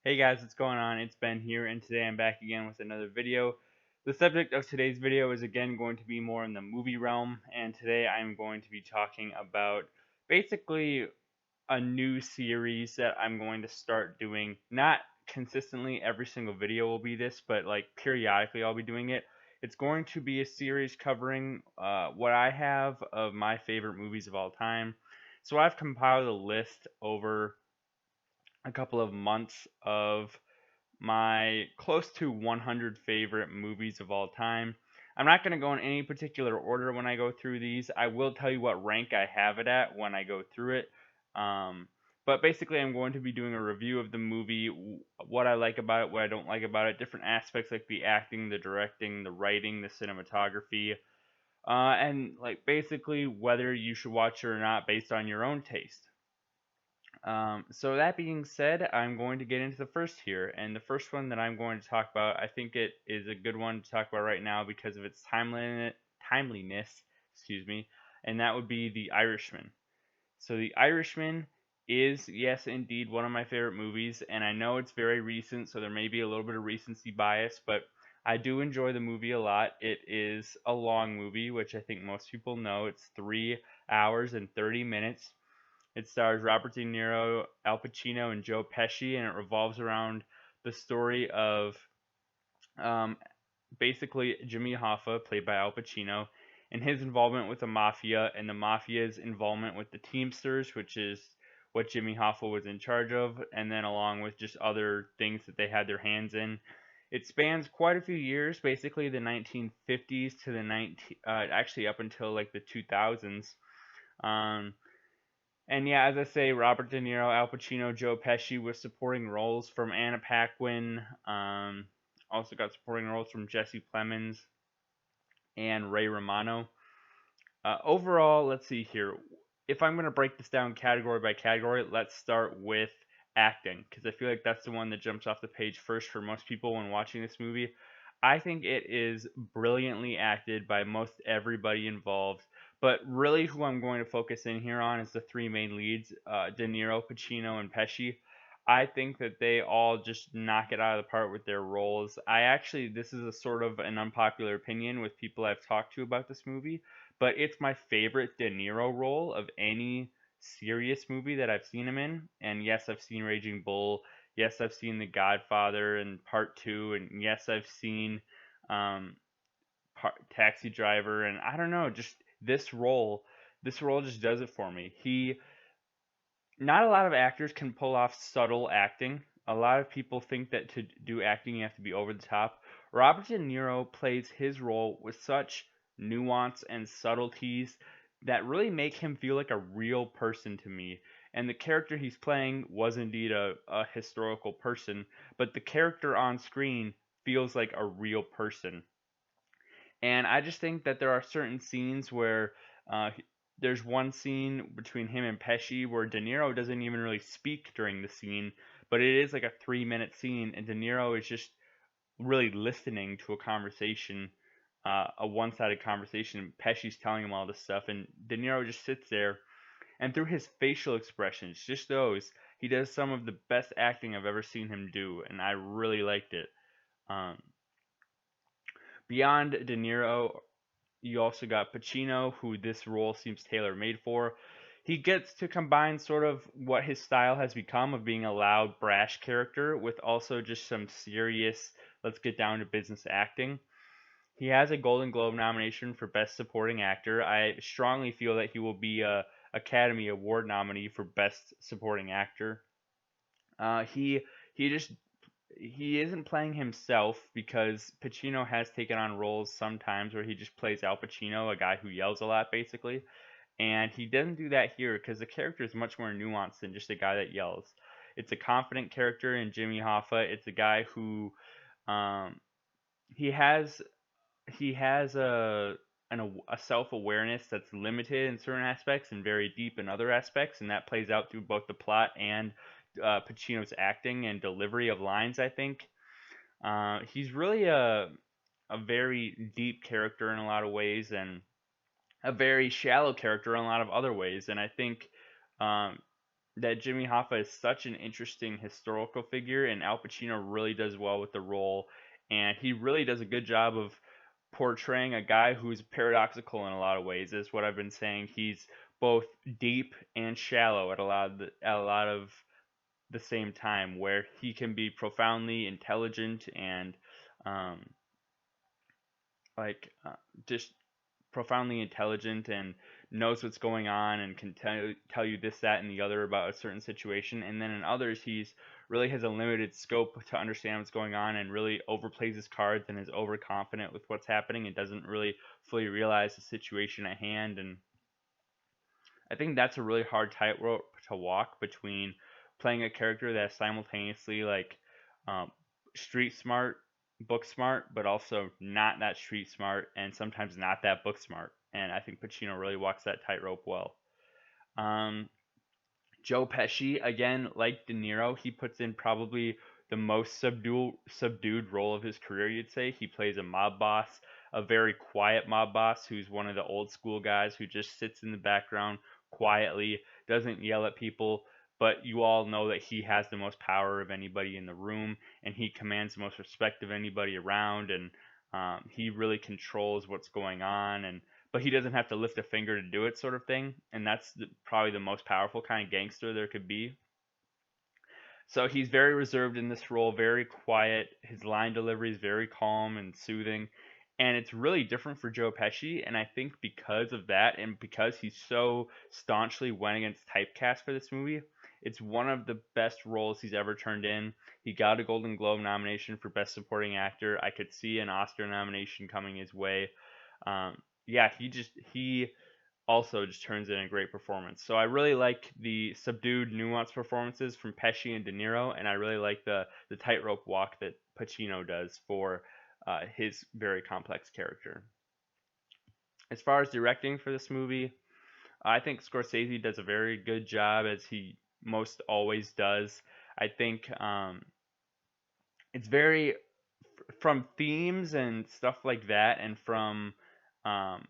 Hey guys, what's going on? It's Ben here, and today I'm back again with another video. The subject of today's video is again going to be more in the movie realm, and today I'm going to be talking about basically a new series that I'm going to start doing. Not consistently every single video will be this, but like periodically I'll be doing it. It's going to be a series covering what I have of my favorite movies of all time. So I've compiled a list over a couple of months of my close to 100 favorite movies of all time. I'm not going to go in any particular order when I go through these. I will tell you what rank I have it at when I go through it. Um, but basically, I'm going to be doing a review of the movie, what I like about it, what I don't like about it, different aspects like the acting, the directing, the writing, the cinematography, and like basically whether you should watch it or not based on your own taste. So that being said, I'm going to get into the first here, and the first one that I'm going to talk about, I think it is a good one to talk about right now because of its timeliness, excuse me, and that would be The Irishman. So The Irishman is, yes, indeed, one of my favorite movies, and I know it's very recent, so there may be a little bit of recency bias, but I do enjoy the movie a lot. It is a long movie, which I think most people know. It's 3 hours and 30 minutes. It stars Robert De Niro, Al Pacino, and Joe Pesci, and it revolves around the story of um, basically Jimmy Hoffa, played by Al Pacino, and his involvement with the mafia, and the mafia's involvement with the Teamsters, which is what Jimmy Hoffa was in charge of, and then along with just other things that they had their hands in. It spans quite a few years, basically the 1950s to the 19 actually up until like the 2000s. Um, and yeah, as I say, Robert De Niro, Al Pacino, Joe Pesci with supporting roles from Anna Paquin. Also got supporting roles from Jesse Plemons and Ray Romano. Overall, let's see here. If I'm going to break this down category by category, let's start with acting because I feel like that's the one that jumps off the page first for most people when watching this movie. I think it is brilliantly acted by most everybody involved, but really who I'm going to focus in here on is the three main leads, De Niro, Pacino, and Pesci. I think that they all just knock it out of the park with their roles. This is a sort of an unpopular opinion with people I've talked to about this movie, but it's my favorite De Niro role of any serious movie that I've seen him in. And yes, I've seen Raging Bull. Yes, I've seen The Godfather and Part Two, and yes, I've seen um, Taxi Driver. And I don't know, just this role. This role just does it for me. Not a lot of actors can pull off subtle acting. A lot of people think that to do acting you have to be over the top. Robert De Niro plays his role with such nuance and subtleties that really make him feel like a real person to me. And the character he's playing was indeed a historical person, but the character on screen feels like a real person. And I just think that there are certain scenes where uh, there's one scene between him and Pesci where De Niro doesn't even really speak during the scene, but it is like a 3 minute scene, and De Niro is just really listening to a conversation, a one sided conversation. Pesci's telling him all this stuff, and De Niro just sits there, and through his facial expressions, just those, he does some of the best acting I've ever seen him do, and I really liked it. Um, Beyond De Niro, you also got Pacino, who this role seems tailor made for. He gets to combine sort of what his style has become of being a loud, brash character with also just some serious, let's get down to business acting. He has a Golden Globe nomination for Best Supporting Actor. I strongly feel that he will be a Academy Award nominee for Best Supporting Actor. Uh, he he just he isn't playing himself because Pacino has taken on roles sometimes where he just plays Al Pacino, a guy who yells a lot basically, and he doesn't do that here because the character is much more nuanced than just a guy that yells. It's a confident character in Jimmy Hoffa. It's a guy who um, he has he has a self awareness that's limited in certain aspects and very deep in other aspects, and that plays out through both the plot and Pacino's acting and delivery of lines. I think he's really a very deep character in a lot of ways, and a very shallow character in a lot of other ways. And I think um, that Jimmy Hoffa is such an interesting historical figure, and Al Pacino really does well with the role, and he really does a good job of portraying a guy who's paradoxical in a lot of ways. Is what I've been saying. He's both deep and shallow at a lot of the same time, where he can be profoundly intelligent and um, like just profoundly intelligent and knows what's going on and can tell you this, that, and the other about a certain situation. And then in others, he's really has a limited scope to understand what's going on and really overplays his cards and is overconfident with what's happening and doesn't really fully realize the situation at hand. And I think that's a really hard tightrope to walk between playing a character that's simultaneously like um, street smart, book smart, but also not that street smart and sometimes not that book smart. And I think Pacino really walks that tightrope well. Um, Joe Pesci, again, like De Niro, he puts in probably the most subdued role of his career, you'd say. He plays a mob boss, a very quiet mob boss who's one of the old school guys who just sits in the background quietly, doesn't yell at people, but you all know that he has the most power of anybody in the room, and he commands the most respect of anybody around, and he really controls what's going on, and but he doesn't have to lift a finger to do it, sort of thing. And that's probably the most powerful kind of gangster there could be. So he's very reserved in this role, very quiet. His line delivery is very calm and soothing. And it's really different for Joe Pesci. And I think because of that, and because he so staunchly went against typecast for this movie, it's one of the best roles he's ever turned in. He got a Golden Globe nomination for Best Supporting Actor. I could see an Oscar nomination coming his way. Yeah, he also just turns in a great performance. So I really like the subdued, nuanced performances from Pesci and De Niro, and I really like the tightrope walk that Pacino does for his very complex character. As far as directing for this movie, I think Scorsese does a very good job, as he most always does. I think it's very from themes and stuff like that, and from um,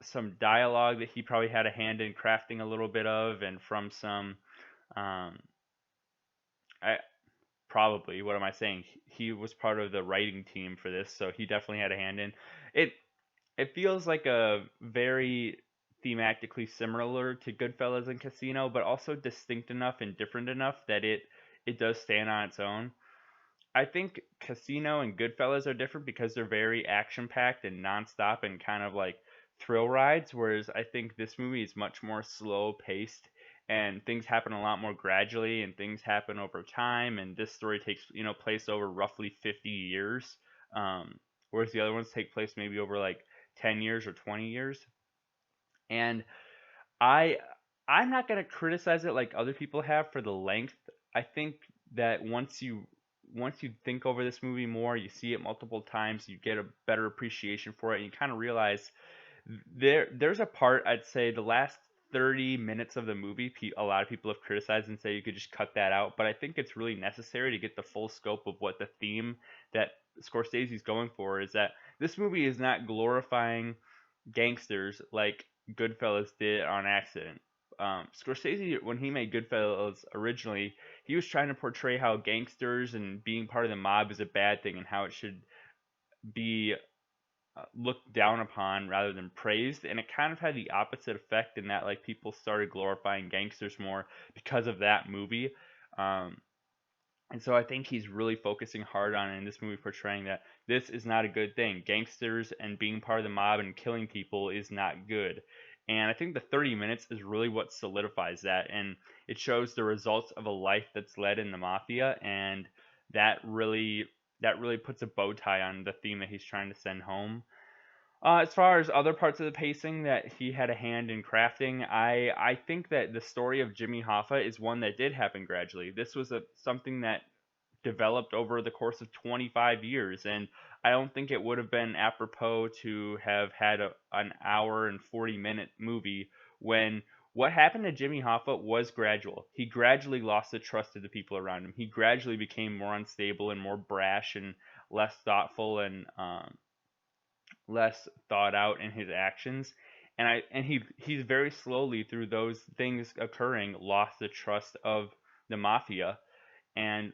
some dialogue that he probably had a hand in crafting a little bit of, and from some, um, I probably what am I saying? He was part of the writing team for this, so he definitely had a hand in it. It feels like a very thematically similar to Goodfellas and Casino, but also distinct enough and different enough that it does stand on its own. I think Casino and Goodfellas are different because they're very action packed and nonstop and kind of like thrill rides, whereas I think this movie is much more slow paced and things happen a lot more gradually and things happen over time, and this story takes place over roughly 50 years, whereas the other ones take place maybe over like 10 years or 20 years. And I I'm not gonna criticize it like other people have for the length. I think that once you think over this movie more, you see it multiple times, you get a better appreciation for it, and you kind of realize there's a part, I'd say the last 30 minutes of the movie, a lot of people have criticized and say you could just cut that out, but I think it's really necessary to get the full scope of what the theme that Scorsese's going for is. That this movie is not glorifying gangsters like Goodfellas did on accident. Scorsese, when he made Goodfellas originally, he was trying to portray how gangsters and being part of the mob is a bad thing and how it should be looked down upon rather than praised. And it kind of had the opposite effect in that like people started glorifying gangsters more because of that movie. Um, and so I think he's really focusing hard on in this movie, portraying that this is not a good thing. Gangsters and being part of the mob and killing people is not good. And I think the 30 minutes is really what solidifies that. And it shows the results of a life that's led in the mafia. And that really puts a bow tie on the theme that he's trying to send home. As far as other parts of the pacing that he had a hand in crafting, I think that the story of Jimmy Hoffa is one that did happen gradually. This was something that developed over the course of 25 years, and I don't think it would have been apropos to have had an hour and 40-minute movie when what happened to Jimmy Hoffa was gradual. He gradually lost the trust of the people around him. He gradually became more unstable and more brash and less thoughtful and less thought out in his actions. and he's very slowly through those things occurring lost the trust of the mafia. And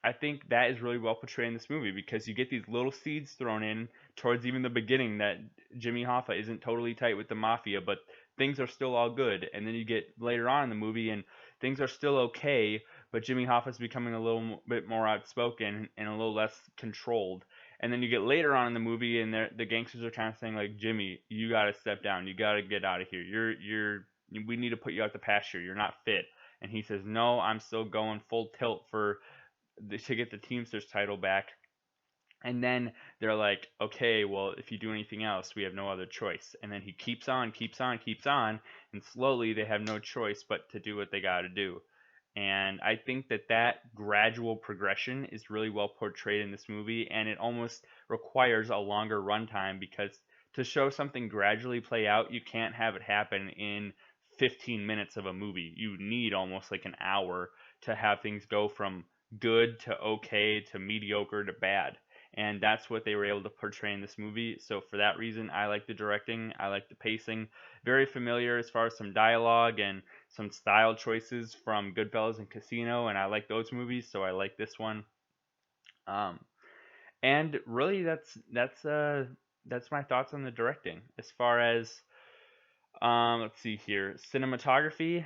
I think that is really well portrayed in this movie because you get these little seeds thrown in towards even the beginning that Jimmy Hoffa isn't totally tight with the mafia, but things are still all good. And then you get later on in the movie and things are still okay, but Jimmy Hoffa's becoming a little bit more outspoken and a little less controlled. And then you get later on in the movie and the gangsters are kind of saying like, Jimmy, you gotta step down, you gotta get out of here. We need to put you out the pasture. You're not fit. And he says, no, I'm still going full tilt for to get the Teamsters title back. And then they're like, okay, well, if you do anything else, we have no other choice. And then he keeps on, keeps on, keeps on, and slowly they have no choice but to do what they got to do. And I think that that gradual progression is really well portrayed in this movie, and it almost requires a longer runtime because to show something gradually play out, you can't have it happen in 15 minutes of a movie. You need almost like an hour to have things go from good to okay to mediocre to bad. And that's what they were able to portray in this movie. So for that reason, I like the directing, I like the pacing. Very familiar as far as some dialogue and some style choices from Goodfellas and Casino, and I like those movies, so I like this one. Um, and really, that's my thoughts on the directing. As far as let's see here, cinematography.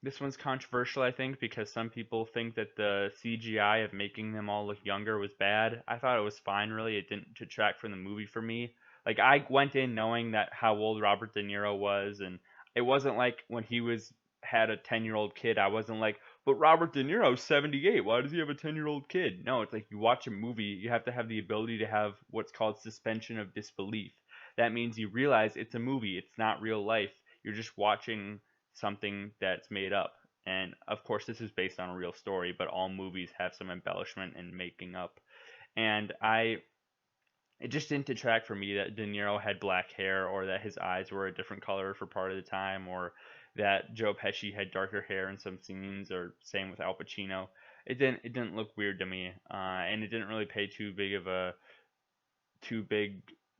This one's controversial, I think, because some people think that the CGI of making them all look younger was bad. I thought it was fine, really. It didn't detract from the movie for me. Like, I went in knowing that how old Robert De Niro was, and it wasn't like when he was had a 10-year-old kid, I wasn't like, but Robert De Niro's 78. Why does he have a 10-year-old kid? No, it's like you watch a movie, you have to have the ability to have what's called suspension of disbelief. That means you realize it's a movie, it's not real life. You're just watching something that's made up. And of course, this is based on a real story, but all movies have some embellishment and making up. And it just didn't detract for me that De Niro had black hair, or that his eyes were a different color for part of the time, or that Joe Pesci had darker hair in some scenes, or same with Al Pacino. It didn't look weird to me, and it didn't really pay too big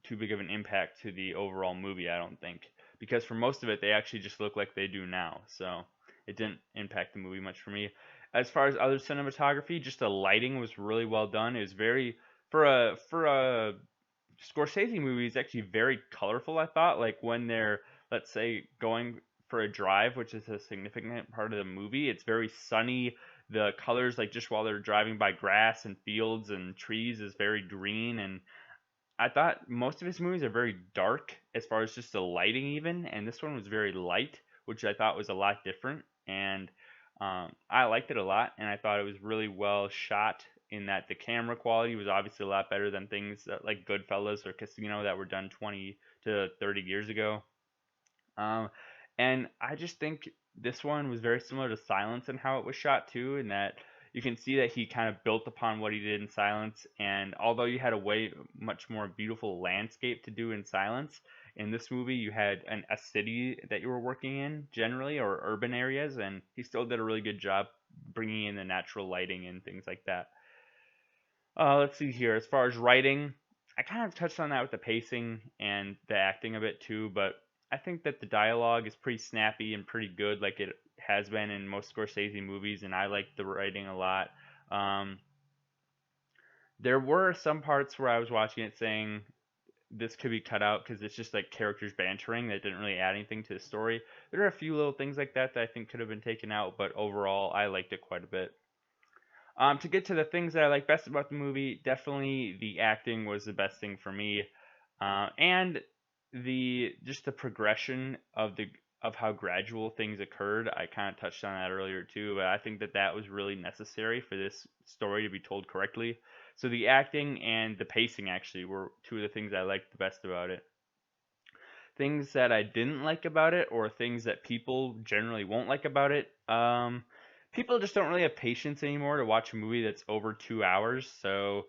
too big of an impact to the overall movie, I don't think. Because for most of it they actually just look like they do now. So it didn't impact the movie much for me. As far as other cinematography, just the lighting was really well done. It was very for a Scorsese movie is actually very colorful, I thought. Like when they're, let's say, going for a drive, which is a significant part of the movie, it's very sunny. The colors, like just while they're driving by grass and fields and trees, is very green. And I thought most of his movies are very dark as far as just the lighting, even, and this one was very light, which I thought was a lot different. And I liked it a lot, and I thought it was really well shot. In that the camera quality was obviously a lot better than things that, like Goodfellas or Casino, that were done 20 to 30 years ago. Um, and I just think this one was very similar to Silence in how it was shot too, in that you can see that he kind of built upon what he did in Silence. And although you had a way much more beautiful landscape to do in Silence, in this movie you had a city that you were working in generally, or urban areas, and he still did a really good job bringing in the natural lighting and things like that. Let's see here. As far as writing, I kind of touched on that with the pacing and the acting a bit too, but I think that the dialogue is pretty snappy and pretty good, like it has been in most Scorsese movies, and I like the writing a lot. Um, there were some parts where I was watching it saying this could be cut out because it's just like characters bantering that didn't really add anything to the story. There are a few little things like that that I think could have been taken out, but overall, I liked it quite a bit. To get to the things that I like best about the movie, definitely the acting was the best thing for me, and the just the progression of how gradual things occurred. I kind of touched on that earlier too, but I think that that was really necessary for this story to be told correctly. So the acting and the pacing actually were two of the things I liked the best about it. Things that I didn't like about it, or things that people generally won't like about it. People just don't really have patience anymore to watch a movie that's over 2 hours. So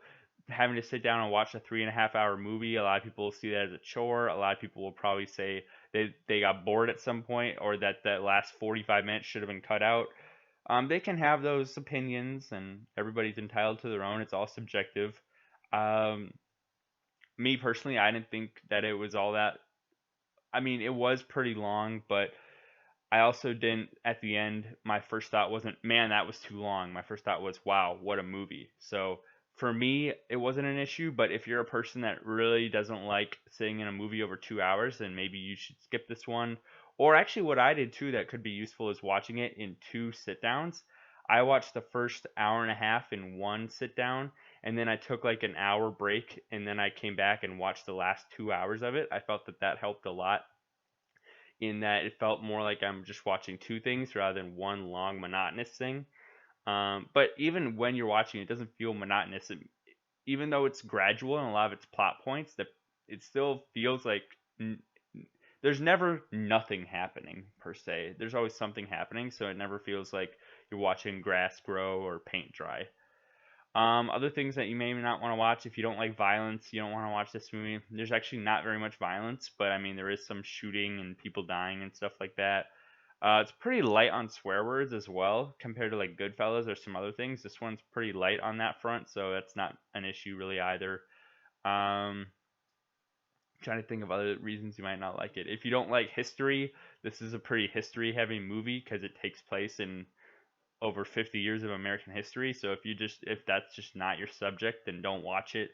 having to sit down and watch a 3.5 hour movie, a lot of people will see that as a chore. A lot of people will probably say they got bored at some point, or that that last 45 minutes should have been cut out. They can have those opinions, and everybody's entitled to their own. It's all subjective. Um, Me personally, I didn't think that it was all that I mean, it was pretty long, but I also didn't, at the end, my first thought wasn't, man, that was too long. My first thought was, wow, what a movie. So for me, it wasn't an issue, but if you're a person that really doesn't like sitting in a movie over 2 hours, then maybe you should skip this one. Or actually, what I did too that could be useful is watching it in two sit downs. I watched the first hour and a half in one sit down, and then I took like an hour break, and then I came back and watched the last 2 hours of it. I felt that that helped a lot in that it felt more like I'm just watching two things rather than one long monotonous thing. But even when you're watching, it doesn't feel monotonous. Even though it's gradual and a lot of its plot points, that it still feels like there's never nothing happening per se. There's always something happening, so it never feels like you're watching grass grow or paint dry. Other things that you may not want to watch if you don't like violence, you don't want to watch this movie. There's actually not very much violence, but I mean there is some shooting and people dying and stuff like that. It's pretty light on swear words as well compared to like Goodfellas or some other things. This one's pretty light on that front, so that's not an issue really either. Um, Trying to think of other reasons you might not like it. If you don't like history, this is a pretty history heavy movie because it takes place in over 50 years of American history. So if that's just not your subject, then don't watch it.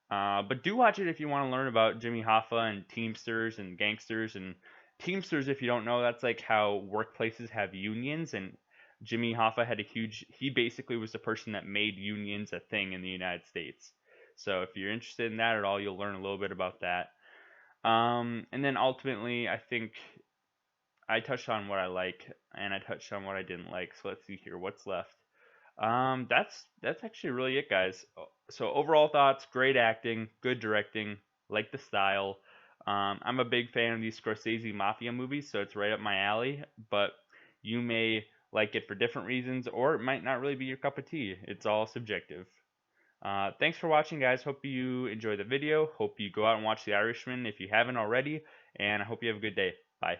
But do watch it if you want to learn about Jimmy Hoffa and Teamsters and gangsters and Teamsters. If you don't know, that's like how workplaces have unions. And Jimmy Hoffa had a huge. He basically was the person that made unions a thing in the United States. So if you're interested in that at all, you'll learn a little bit about that. And then ultimately, I think I touched on what I like and I touched on what I didn't like. So let's see here, what's left. That's actually really it, guys. So overall thoughts: great acting, good directing, like the style. I'm a big fan of these Scorsese mafia movies, so it's right up my alley. But you may like it for different reasons, or it might not really be your cup of tea. It's all subjective. Thanks for watching, guys. Hope you enjoy the video. Hope you go out and watch The Irishman if you haven't already, and I hope you have a good day. Bye.